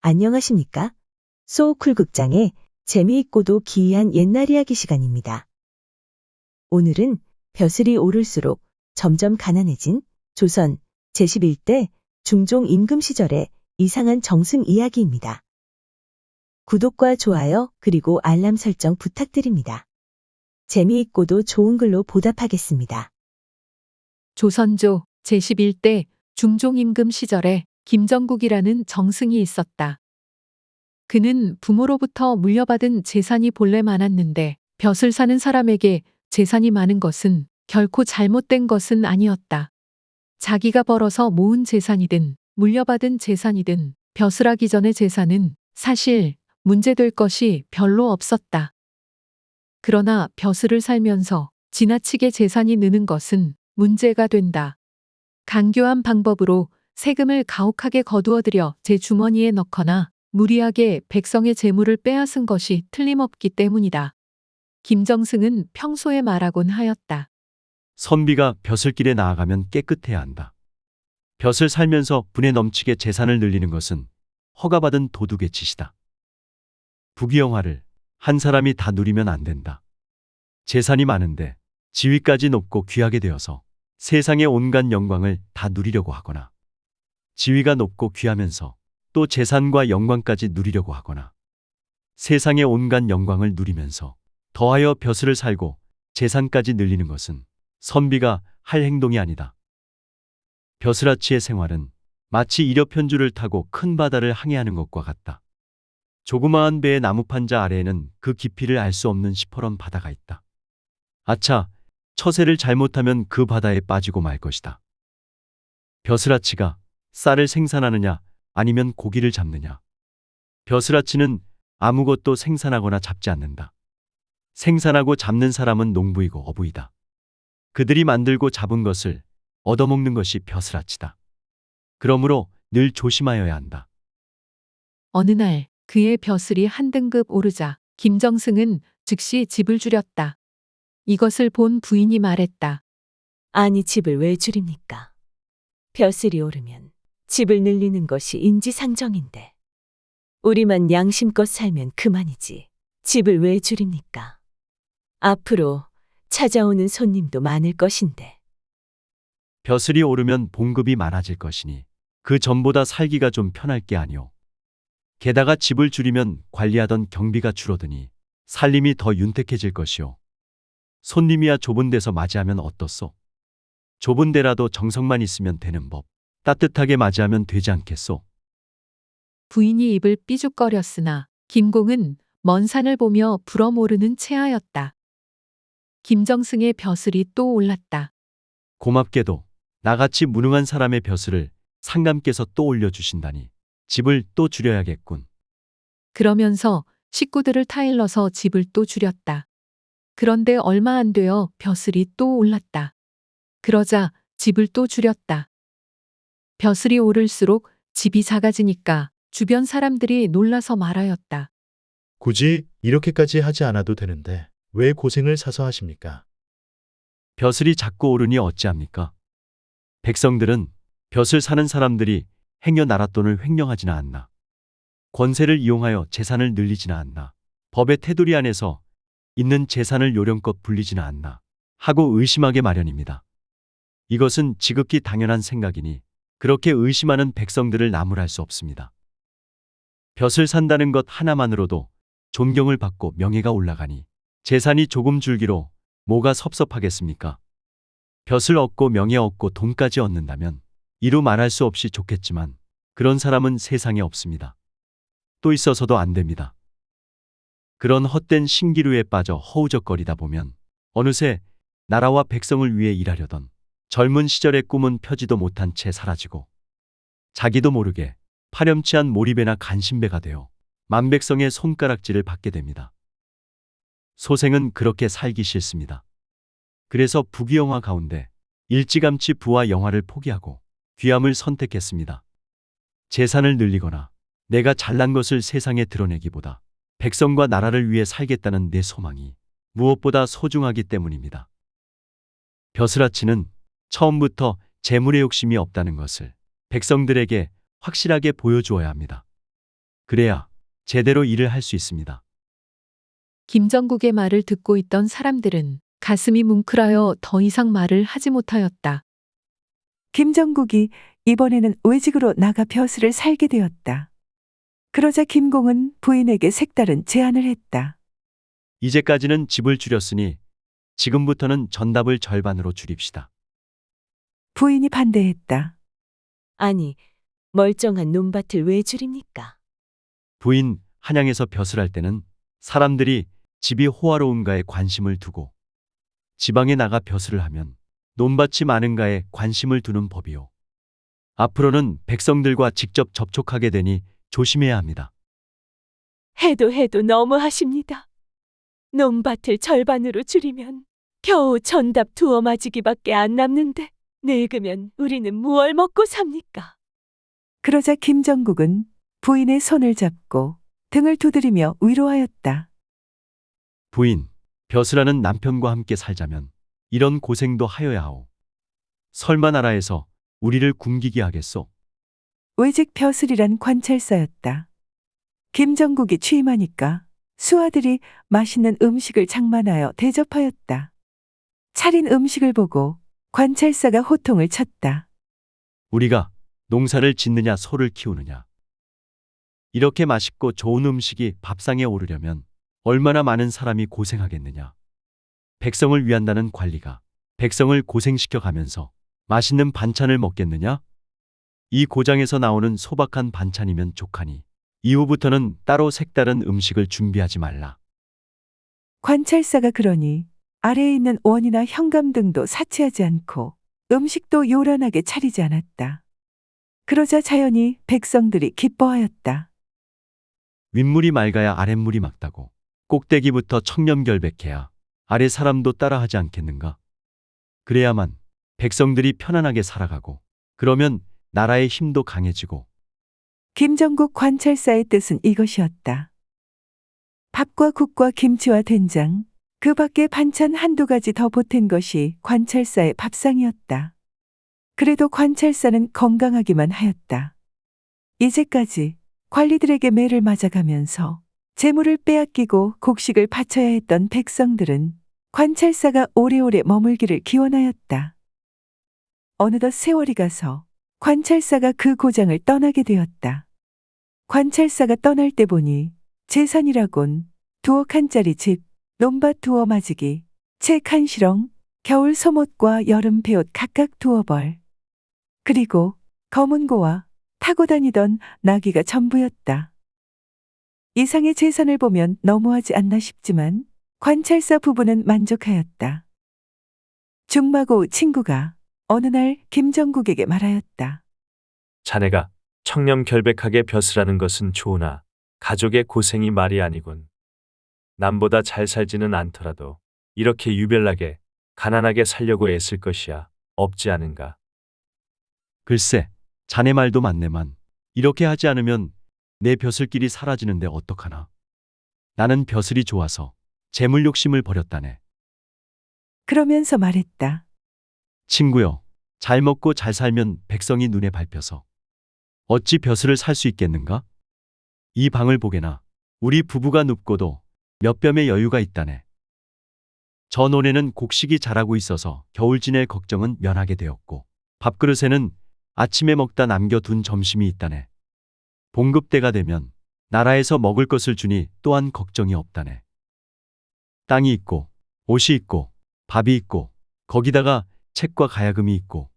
안녕하십니까? 소쿨극장의 재미있고도 기이한 옛날 이야기 시간입니다. 오늘은 벼슬이 오를수록 점점 가난해진 조선 제11대 중종 임금 시절의 이상한 정승 이야기입니다. 구독과 좋아요 그리고 알람 설정 부탁드립니다. 재미있고도 좋은 글로 보답하겠습니다. 조선조 제11대 중종 임금 시절에 김정국이라는 정승이 있었다. 그는 부모로부터 물려받은 재산이 본래 많았는데 벼슬 사는 사람에게 재산이 많은 것은 결코 잘못된 것은 아니었다. 자기가 벌어서 모은 재산이든 물려받은 재산이든 벼슬하기 전의 재산은 사실 문제될 것이 별로 없었다. 그러나 벼슬을 살면서 지나치게 재산이 느는 것은 문제가 된다. 간교한 방법으로 세금을 가혹하게 거두어들여 제 주머니에 넣거나 무리하게 백성의 재물을 빼앗은 것이 틀림없기 때문이다. 김정승은 평소에 말하곤 하였다. 선비가 벼슬길에 나아가면 깨끗해야 한다. 벼슬 살면서 분에 넘치게 재산을 늘리는 것은 허가받은 도둑의 짓이다. 부귀영화를 한 사람이 다 누리면 안 된다. 재산이 많은데 지위까지 높고 귀하게 되어서 세상의 온갖 영광을 다 누리려고 하거나 지위가 높고 귀하면서 또 재산과 영광까지 누리려고 하거나 세상의 온갖 영광을 누리면서 더하여 벼슬을 살고 재산까지 늘리는 것은 선비가 할 행동이 아니다. 벼슬아치의 생활은 마치 이력편주를 타고 큰 바다를 항해하는 것과 같다. 조그마한 배의 나무판자 아래에는 그 깊이를 알 수 없는 시퍼런 바다가 있다. 아차, 처세를 잘못하면 그 바다에 빠지고 말 것이다. 벼슬아치가 쌀을 생산하느냐 아니면 고기를 잡느냐. 벼슬아치는 아무것도 생산하거나 잡지 않는다. 생산하고 잡는 사람은 농부이고 어부이다. 그들이 만들고 잡은 것을 얻어먹는 것이 벼슬아치다. 그러므로 늘 조심하여야 한다. 어느 날 그의 벼슬이 한 등급 오르자 김정승은 즉시 집을 줄였다. 이것을 본 부인이 말했다. 아니 집을 왜 줄입니까? 벼슬이 오르면 집을 늘리는 것이 인지상정인데 우리만 양심껏 살면 그만이지 집을 왜 줄입니까? 앞으로 찾아오는 손님도 많을 것인데. 벼슬이 오르면 봉급이 많아질 것이니 그 전보다 살기가 좀 편할 게 아니오. 게다가 집을 줄이면 관리하던 경비가 줄어드니 살림이 더 윤택해질 것이오. 손님이야 좁은 데서 맞이하면 어떻소? 좁은 데라도 정성만 있으면 되는 법. 따뜻하게 맞이하면 되지 않겠소? 부인이 입을 삐죽거렸으나 김공은 먼 산을 보며 불어모르는 체하였다. 김정승의 벼슬이 또 올랐다. 고맙게도 나같이 무능한 사람의 벼슬을 상감께서 또 올려주신다니 집을 또 줄여야겠군. 그러면서 식구들을 타일러서 집을 또 줄였다. 그런데 얼마 안 되어 벼슬이 또 올랐다. 그러자 집을 또 줄였다. 벼슬이 오를수록 집이 작아지니까 주변 사람들이 놀라서 말하였다. 굳이 이렇게까지 하지 않아도 되는데 왜 고생을 사서 하십니까? 벼슬이 자꾸 오르니 어찌합니까? 백성들은 벼슬 사는 사람들이 행여 나랏돈을 횡령하지나 않나. 권세를 이용하여 재산을 늘리지나 않나. 법의 테두리 안에서 있는 재산을 요령껏 불리지나 않나 하고 의심하게 마련입니다. 이것은 지극히 당연한 생각이니 그렇게 의심하는 백성들을 나무랄 수 없습니다. 벼슬 산다는 것 하나만으로도 존경을 받고 명예가 올라가니 재산이 조금 줄기로 뭐가 섭섭하겠습니까? 벼슬 얻고 명예 얻고 돈까지 얻는다면 이루 말할 수 없이 좋겠지만 그런 사람은 세상에 없습니다. 또 있어서도 안 됩니다. 그런 헛된 신기루에 빠져 허우적거리다 보면 어느새 나라와 백성을 위해 일하려던 젊은 시절의 꿈은 펴지도 못한 채 사라지고 자기도 모르게 파렴치한 몰입에나 간신배가 되어 만백성의 손가락질을 받게 됩니다. 소생은 그렇게 살기 싫습니다. 그래서 부귀영화 가운데 일찌감치 부와 영화를 포기하고 귀함을 선택했습니다. 재산을 늘리거나 내가 잘난 것을 세상에 드러내기보다 백성과 나라를 위해 살겠다는 내 소망이 무엇보다 소중하기 때문입니다. 벼슬아치는 처음부터 재물의 욕심이 없다는 것을 백성들에게 확실하게 보여주어야 합니다. 그래야 제대로 일을 할 수 있습니다. 김정국의 말을 듣고 있던 사람들은 가슴이 뭉클하여 더 이상 말을 하지 못하였다. 김정국이 이번에는 외직으로 나가 벼슬을 살게 되었다. 그러자 김공은 부인에게 색다른 제안을 했다. 이제까지는 집을 줄였으니 지금부터는 전답을 절반으로 줄입시다. 부인이 반대했다. 아니, 멀쩡한 논밭을 왜 줄입니까? 부인, 한양에서 벼슬 할 때는 사람들이 집이 호화로운가에 관심을 두고 지방에 나가 벼슬을 하면 논밭이 많은가에 관심을 두는 법이요. 앞으로는 백성들과 직접 접촉하게 되니 조심해야 합니다. 해도 너무하십니다. 논밭을 절반으로 줄이면 겨우 전답 두어 맞이기밖에 안 남는데 늙으면 우리는 무얼 먹고 삽니까? 그러자 김정국은 부인의 손을 잡고 등을 두드리며 위로하였다. 부인, 벼슬하는 남편과 함께 살자면 이런 고생도 하여야 하오. 설마 나라에서 우리를 굶기게 하겠소? 외직 벼슬이란 관찰사였다. 김정국이 취임하니까 수하들이 맛있는 음식을 장만하여 대접하였다. 차린 음식을 보고 관찰사가 호통을 쳤다. 우리가 농사를 짓느냐 소를 키우느냐. 이렇게 맛있고 좋은 음식이 밥상에 오르려면 얼마나 많은 사람이 고생하겠느냐. 백성을 위한다는 관리가 백성을 고생시켜 가면서 맛있는 반찬을 먹겠느냐? 이 고장에서 나오는 소박한 반찬이면 족하니 이후부터는 따로 색다른 음식을 준비하지 말라. 관찰사가 그러니 아래에 있는 원이나 현감 등도 사치하지 않고 음식도 요란하게 차리지 않았다. 그러자 자연히 백성들이 기뻐하였다. 윗물이 맑아야 아랫물이 맑다고. 꼭대기부터 청렴결백해야 아래 사람도 따라하지 않겠는가? 그래야만 백성들이 편안하게 살아가고 그러면 나라의 힘도 강해지고. 김정국 관찰사의 뜻은 이것이었다. 밥과 국과 김치와 된장, 그 밖에 반찬 한두 가지 더 보탠 것이 관찰사의 밥상이었다. 그래도 관찰사는 건강하기만 하였다. 이제까지 관리들에게 매를 맞아가면서 재물을 빼앗기고 곡식을 바쳐야 했던 백성들은 관찰사가 오래오래 머물기를 기원하였다. 어느덧 세월이 가서 관찰사가 그 고장을 떠나게 되었다. 관찰사가 떠날 때 보니 재산이라곤 2억1짜리 집, 논밭 2어 맞이기, 책 1실ong, 겨울 소못과 여름 배옷 각각 2벌, 그리고 검은 고와 타고 다니던 나귀가 전부였다. 이상의 재산을 보면 너무하지 않나 싶지만 관찰사 부부는 만족하였다. 중마고 친구가 어느 날 김정국에게 말하였다. 자네가 청렴결백하게 벼슬하는 것은 좋으나 가족의 고생이 말이 아니군. 남보다 잘 살지는 않더라도 이렇게 유별나게 가난하게 살려고 애쓸 것이야 없지 않은가. 글쎄, 자네 말도 맞네만. 이렇게 하지 않으면 내 벼슬길이 사라지는데 어떡하나. 나는 벼슬이 좋아서 재물 욕심을 버렸다네. 그러면서 말했다. 친구여, 잘 먹고 잘 살면 백성이 눈에 밟혀서 어찌 벼슬을 살 수 있겠는가? 이 방을 보게나 우리 부부가 눕고도 몇 뼘의 여유가 있다네. 저 논에는 곡식이 자라고 있어서 겨울 지낼 걱정은 면하게 되었고 밥그릇에는 아침에 먹다 남겨둔 점심이 있다네. 봉급 때가 되면 나라에서 먹을 것을 주니 또한 걱정이 없다네. 땅이 있고 옷이 있고 밥이 있고 거기다가 책과 가야금이 있고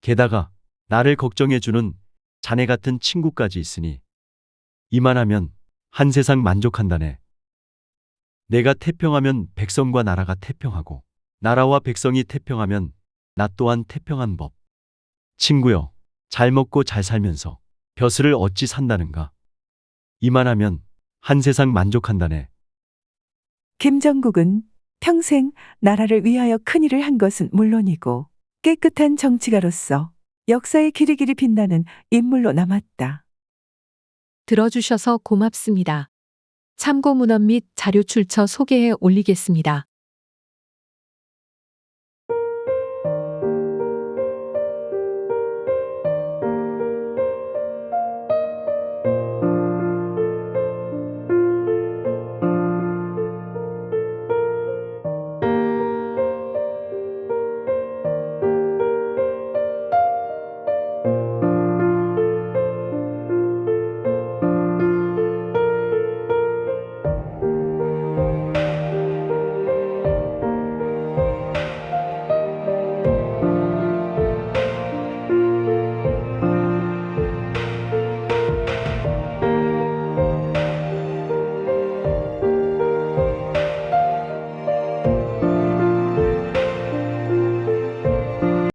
게다가 나를 걱정해주는 자네 같은 친구까지 있으니 이만하면 한 세상 만족한다네. 내가 태평하면 백성과 나라가 태평하고 나라와 백성이 태평하면 나 또한 태평한 법. 친구여, 잘 먹고 잘 살면서 벼슬을 어찌 산다는가. 이만하면 한 세상 만족한다네. 김정국은 평생 나라를 위하여 큰일을 한 것은 물론이고 깨끗한 정치가로서 역사에 길이길이 빛나는 인물로 남았다. 들어주셔서 고맙습니다. 참고 문헌 및 자료 출처 소개해 올리겠습니다.